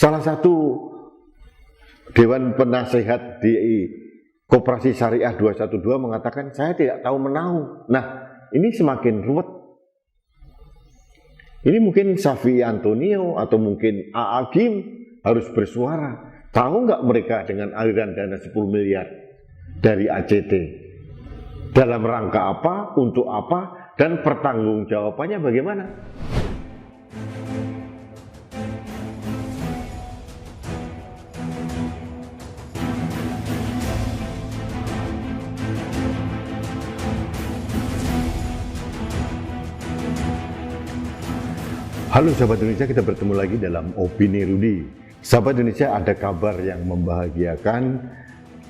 Salah satu Dewan Penasehat di Koperasi Syariah 212 mengatakan saya tidak tahu menahu. Nah, ini semakin ruwet. Ini mungkin Syafi'i Antonio atau mungkin A.A. Gim harus bersuara. Tahu nggak mereka dengan aliran dana 10 miliar dari ACT? Dalam rangka apa, untuk apa, dan pertanggungjawabannya bagaimana? Halo sahabat Indonesia, kita bertemu lagi dalam Opini Rudi. Sahabat Indonesia, ada kabar yang membahagiakan.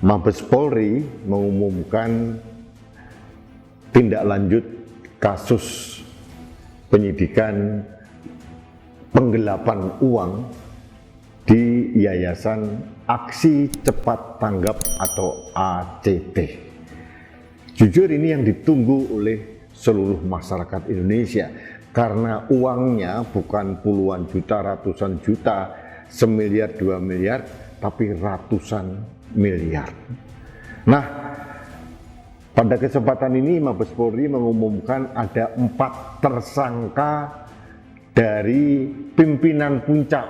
Mabes Polri mengumumkan tindak lanjut kasus penyidikan penggelapan uang di Yayasan Aksi Cepat Tanggap atau ACT. Jujur ini yang ditunggu oleh seluruh masyarakat Indonesia. Karena uangnya bukan puluhan juta, ratusan juta, semiliar, 2 miliar, tapi ratusan miliar. Nah, pada kesempatan ini Mabes Polri mengumumkan ada 4 tersangka dari pimpinan puncak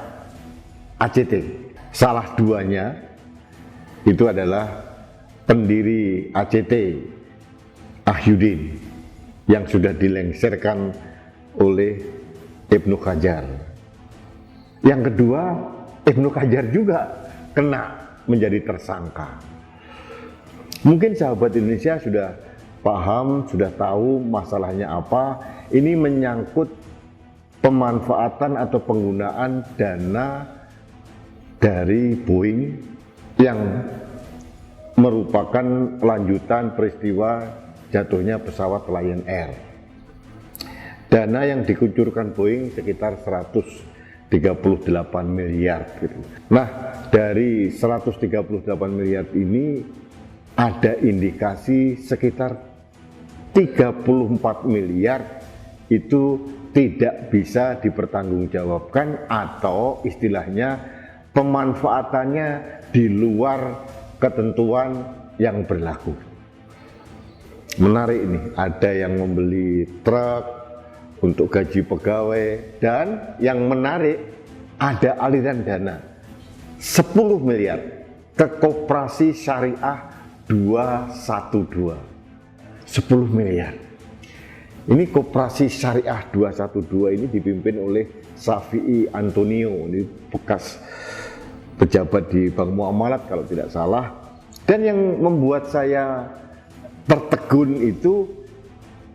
ACT. Salah 2-nya itu adalah pendiri ACT, Ahyudin, yang sudah dilengsarkan oleh Ibnu Kajar. Yang kedua, Ibnu Kajar juga kena menjadi tersangka. Mungkin sahabat Indonesia sudah paham, sudah tahu masalahnya apa. Ini menyangkut pemanfaatan atau penggunaan dana dari Boeing yang merupakan lanjutan peristiwa jatuhnya pesawat Lion Air. Dana yang dikucurkan Boeing sekitar 138 miliar gitu. Nah, dari 138 miliar ini ada indikasi sekitar 34 miliar itu tidak bisa dipertanggungjawabkan atau istilahnya pemanfaatannya di luar ketentuan yang berlaku. Menarik ini, ada yang membeli truk untuk gaji pegawai, dan yang menarik ada aliran dana 10 miliar ke Koperasi Syariah 212. 10 miliar. Ini Koperasi Syariah 212 ini dipimpin oleh Syafi'i Antonio, ini bekas pejabat di Bank Muamalat kalau tidak salah. Dan yang membuat saya tertegun itu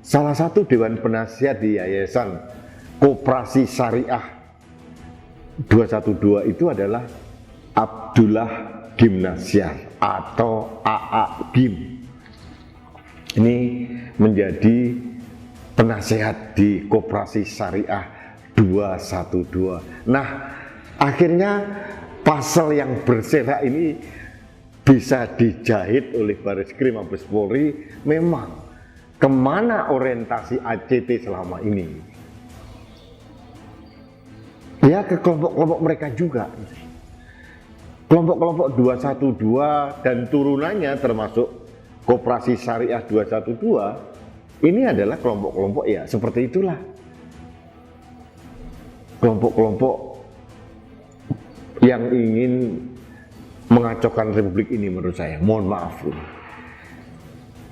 salah satu Dewan Penasihat di Yayasan Koperasi Syariah 212 itu adalah Abdullah Gimnasyar atau A.A. Gim. Ini menjadi penasehat di Koperasi Syariah 212. Nah, akhirnya pasal yang berseret ini bisa dijahit oleh Bareskrim Mabes Polri. Memang kemana orientasi ACT selama ini? Ya, ke kelompok-kelompok mereka juga. Kelompok-kelompok 212 dan turunannya termasuk Koperasi Syariah 212 ini adalah kelompok-kelompok ya seperti itulah. Kelompok-kelompok yang ingin mengacaukan Republik ini menurut saya. Mohon maaf.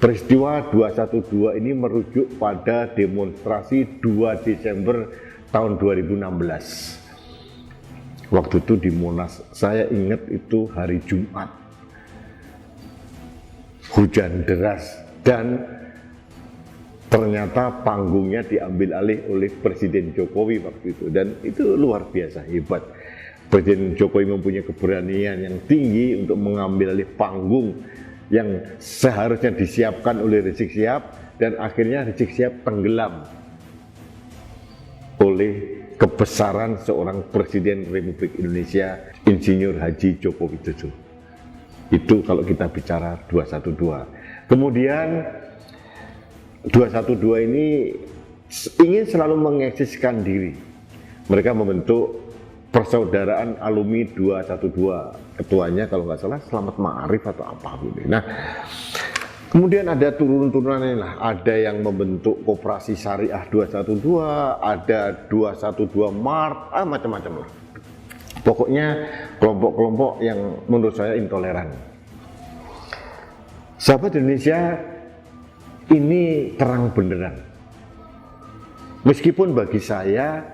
Peristiwa 212 ini merujuk pada demonstrasi 2 Desember tahun 2016. Waktu itu di Monas, saya ingat itu hari Jumat. Hujan deras dan ternyata panggungnya diambil alih oleh Presiden Jokowi waktu itu. Dan itu luar biasa hebat. Presiden Jokowi mempunyai keberanian yang tinggi untuk mengambil alih panggung yang seharusnya disiapkan oleh Rizik Syihab, dan akhirnya Rizik Syihab tenggelam oleh kebesaran seorang Presiden Republik Indonesia, Insinyur Haji Joko Widodo. Itu kalau kita bicara 212. Kemudian 212 ini ingin selalu mengeksiskan diri. Mereka membentuk Persaudaraan Alumni 212, ketuanya kalau nggak salah Selamat Ma'arif atau apa gitu. Nah, kemudian ada turun-turunannya lah, ada yang membentuk Koperasi Syariah 212, ada 212 Mart, macam-macam lah. Pokoknya kelompok-kelompok yang menurut saya intoleran. Sahabat Indonesia, ini terang benderang. Meskipun bagi saya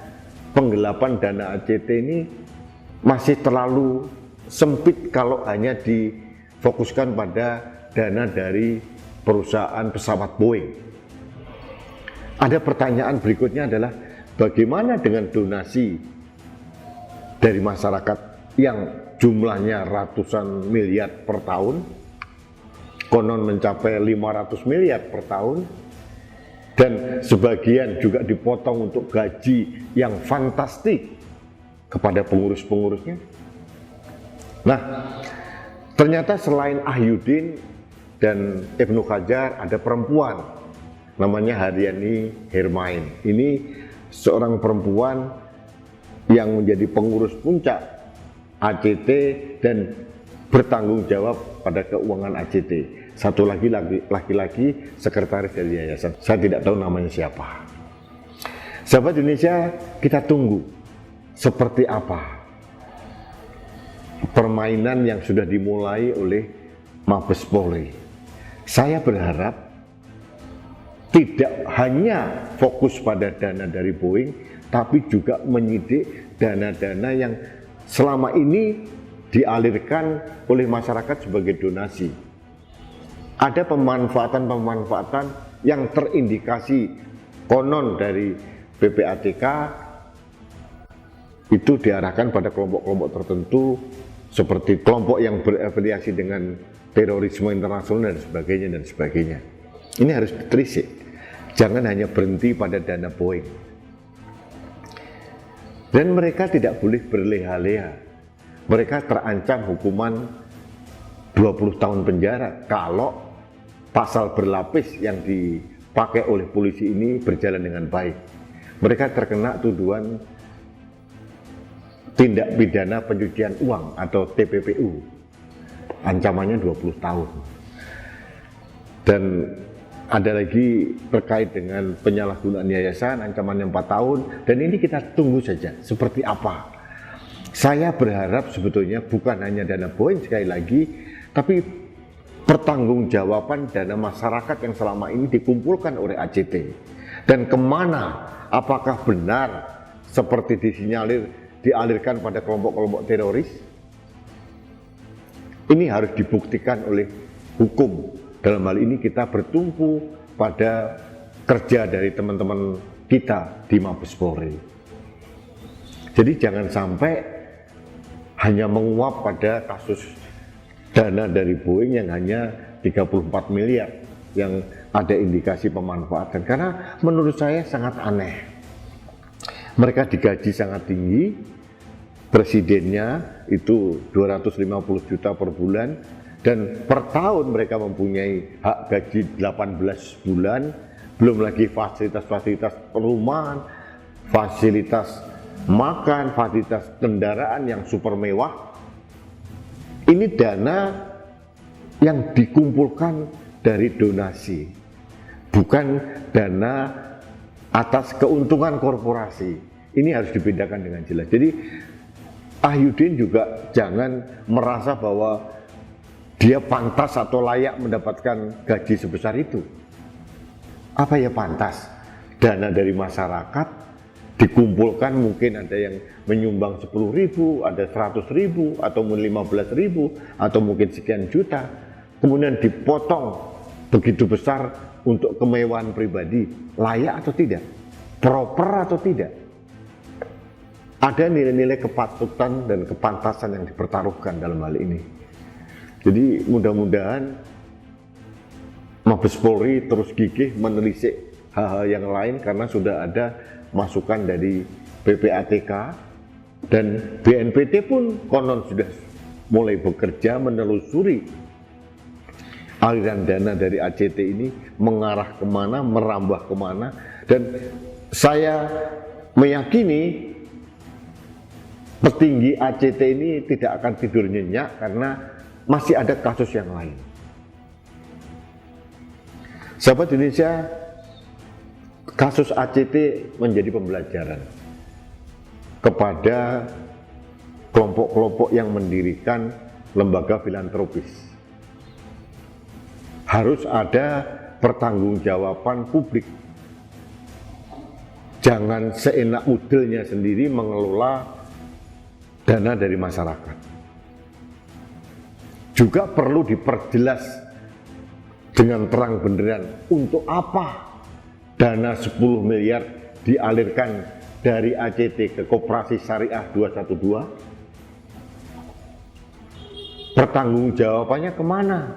penggelapan dana ACT ini masih terlalu sempit kalau hanya difokuskan pada dana dari perusahaan pesawat Boeing. Ada pertanyaan berikutnya adalah bagaimana dengan donasi dari masyarakat yang jumlahnya ratusan miliar per tahun, konon mencapai 500 miliar per tahun, dan sebagian juga dipotong untuk gaji yang fantastik kepada pengurus-pengurusnya. Nah, ternyata selain Ahyudin dan Ibnu Hajar ada perempuan namanya Haryani Hermain. Ini seorang perempuan yang menjadi pengurus puncak ACT dan bertanggung jawab pada keuangan ACT. Satu lagi laki-laki sekretaris dari yayasan. Saya tidak tahu namanya siapa. Sahabat Indonesia, kita tunggu seperti apa permainan yang sudah dimulai oleh Mabes Polri. Saya berharap tidak hanya fokus pada dana dari Boeing, tapi juga menyidik dana-dana yang selama ini dialirkan oleh masyarakat sebagai donasi. Ada pemanfaatan-pemanfaatan yang terindikasi konon dari PPATK itu diarahkan pada kelompok-kelompok tertentu seperti kelompok yang berafiliasi dengan terorisme internasional dan sebagainya. Ini harus ditelisik. Jangan hanya berhenti pada dana Boeing. Dan mereka tidak boleh berleha-leha. Mereka terancam hukuman 20 tahun penjara kalau pasal berlapis yang dipakai oleh polisi ini berjalan dengan baik. Mereka terkena tuduhan tindak pidana pencucian uang atau TPPU. Ancamannya 20 tahun. Dan ada lagi terkait dengan penyalahgunaan yayasan, ancamannya 4 tahun, dan ini kita tunggu saja seperti apa. Saya berharap sebetulnya bukan hanya dana Boeing sekali lagi, tapi pertanggungjawaban dana masyarakat yang selama ini dikumpulkan oleh ACT. Dan kemana, apakah benar seperti dialirkan pada kelompok-kelompok teroris? Ini harus dibuktikan oleh hukum. Dalam hal ini kita bertumpu pada kerja dari teman-teman kita di Mabes Polri. Jadi jangan sampai hanya menguap pada kasus dana dari Boeing yang hanya 34 miliar yang ada indikasi pemanfaatan. Karena menurut saya sangat aneh. Mereka digaji sangat tinggi, presidennya itu 250 juta per bulan, dan per tahun mereka mempunyai hak gaji 18 bulan, belum lagi fasilitas-fasilitas perumahan, fasilitas makan, fasilitas kendaraan yang super mewah. Ini dana yang dikumpulkan dari donasi, bukan dana atas keuntungan korporasi. Ini harus dibedakan dengan jelas. Jadi Ahyudin juga jangan merasa bahwa dia pantas atau layak mendapatkan gaji sebesar itu. Apa ya pantas? Dana dari masyarakat dikumpulkan, mungkin ada yang menyumbang 10.000, ada 100.000, atau 15.000, atau mungkin sekian juta. Kemudian dipotong begitu besar untuk kemewahan pribadi. Layak atau tidak? Proper atau tidak? Ada nilai-nilai kepatutan dan kepantasan yang dipertaruhkan dalam hal ini. Jadi mudah-mudahan Mabes Polri terus gigih menelisik hal-hal yang lain karena sudah ada masukan dari PPATK dan BNPT pun konon sudah mulai bekerja menelusuri aliran dana dari ACT ini mengarah kemana, merambah kemana, dan saya meyakini petinggi ACT ini tidak akan tidur nyenyak karena masih ada kasus yang lain. Sahabat Indonesia, kasus ACT menjadi pembelajaran kepada kelompok-kelompok yang mendirikan lembaga filantropis. Harus ada pertanggungjawaban publik. Jangan seenak udelnya sendiri mengelola dana dari masyarakat. Juga perlu diperjelas dengan terang benderang untuk apa dana 10 miliar dialirkan dari ACT ke Koperasi Syariah 212. Pertanggungjawabannya kemana?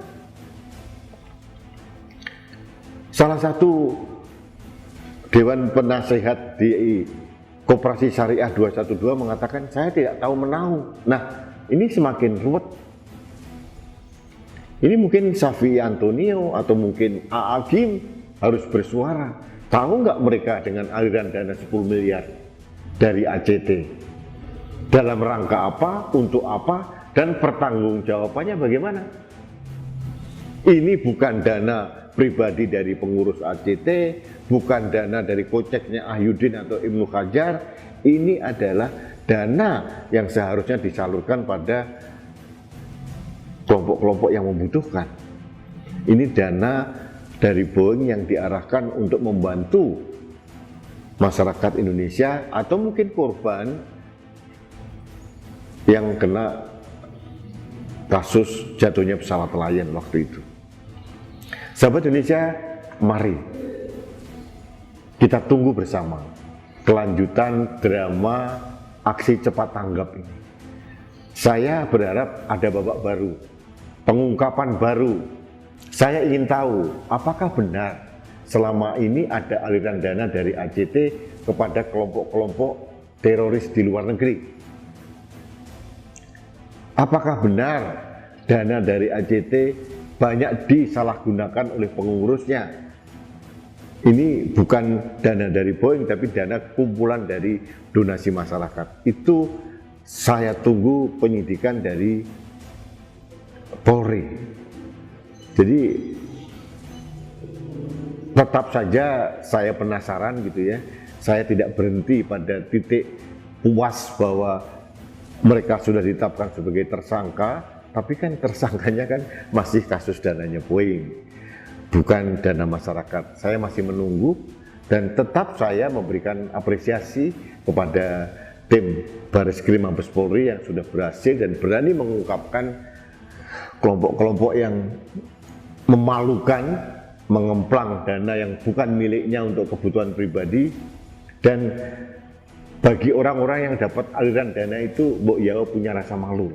Salah satu Dewan Penasehat di Koperasi Syariah 212 mengatakan saya tidak tahu menahu. Nah, ini semakin ruwet. Ini mungkin Safi Antonio atau mungkin A.A. Gim harus bersuara. Tahu nggak mereka dengan aliran dana 10 miliar dari ACT? Dalam rangka apa, untuk apa, dan pertanggungjawabannya bagaimana? Ini bukan dana pribadi dari pengurus ACT, bukan dana dari koceknya Ahyudin atau Ibnu Hajar. Ini adalah dana yang seharusnya disalurkan pada kelompok-kelompok yang membutuhkan. Ini dana dari Boeing yang diarahkan untuk membantu masyarakat Indonesia atau mungkin korban yang kena kasus jatuhnya pesawat Lion waktu itu. Sahabat Indonesia, mari kita tunggu bersama kelanjutan drama aksi cepat tanggap ini. Saya berharap ada babak baru, pengungkapan baru. Saya ingin tahu apakah benar selama ini ada aliran dana dari ACT kepada kelompok-kelompok teroris di luar negeri. Apakah benar dana dari ACT banyak disalahgunakan oleh pengurusnya? Ini bukan dana dari Boeing, tapi dana kumpulan dari donasi masyarakat. Itu saya tunggu penyidikan dari Polri. Jadi tetap saja saya penasaran gitu ya. Saya tidak berhenti pada titik puas bahwa mereka sudah ditetapkan sebagai tersangka, tapi kan tersangkanya kan masih kasus dananya Boeing, bukan dana masyarakat. Saya masih menunggu dan tetap saya memberikan apresiasi kepada tim Bareskrim Mabes Polri yang sudah berhasil dan berani mengungkapkan kelompok-kelompok yang memalukan, mengemplang dana yang bukan miliknya untuk kebutuhan pribadi. Dan bagi orang-orang yang dapat aliran dana itu, Mbok Yao punya rasa malu,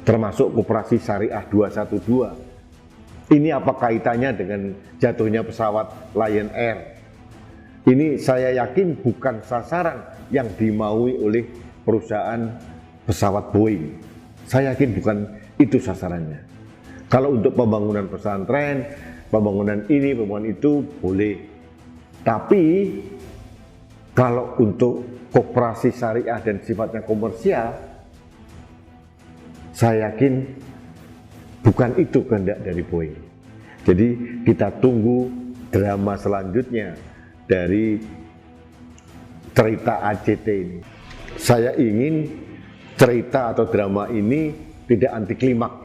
termasuk Koperasi Syariah 212. Ini apa kaitannya dengan jatuhnya pesawat Lion Air? Ini saya yakin bukan sasaran yang dimaui oleh perusahaan pesawat Boeing. Saya yakin bukan itu sasarannya. Kalau untuk pembangunan pesantren, pembangunan ini, pembangunan itu boleh. Tapi kalau untuk koperasi syariah dan sifatnya komersial, saya yakin bukan itu kehendak dari Boeing. Jadi kita tunggu drama selanjutnya dari cerita ACT ini. Saya ingin cerita atau drama ini tidak anti klimaks.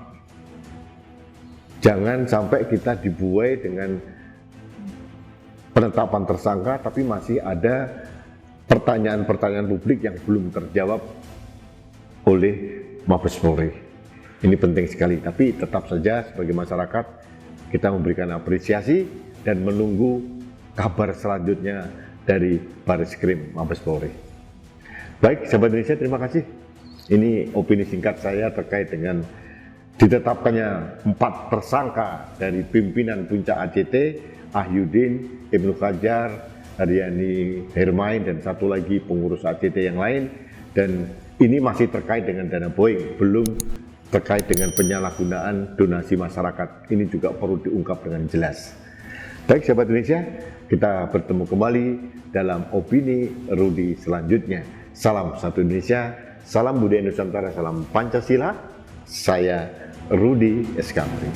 Jangan sampai kita dibuai dengan penetapan tersangka tapi masih ada pertanyaan-pertanyaan publik yang belum terjawab oleh Mabes Polri. Ini penting sekali, tapi tetap saja sebagai masyarakat kita memberikan apresiasi dan menunggu kabar selanjutnya dari Bareskrim Mabes Polri. Baik, sahabat Indonesia, terima kasih. Ini opini singkat saya terkait dengan ditetapkannya 4 tersangka dari pimpinan puncak ACT, Ahyudin, Ibnu Hajar, Haryani Hermain, dan satu lagi pengurus ACT yang lain. Dan ini masih terkait dengan dana Boeing, belum terkait dengan penyalahgunaan donasi masyarakat. Ini juga perlu diungkap dengan jelas. Baik sahabat Indonesia, kita bertemu kembali dalam opini Rudi selanjutnya. Salam satu Indonesia, Salam budaya Nusantara, salam Pancasila. Saya Rudi Eskandri.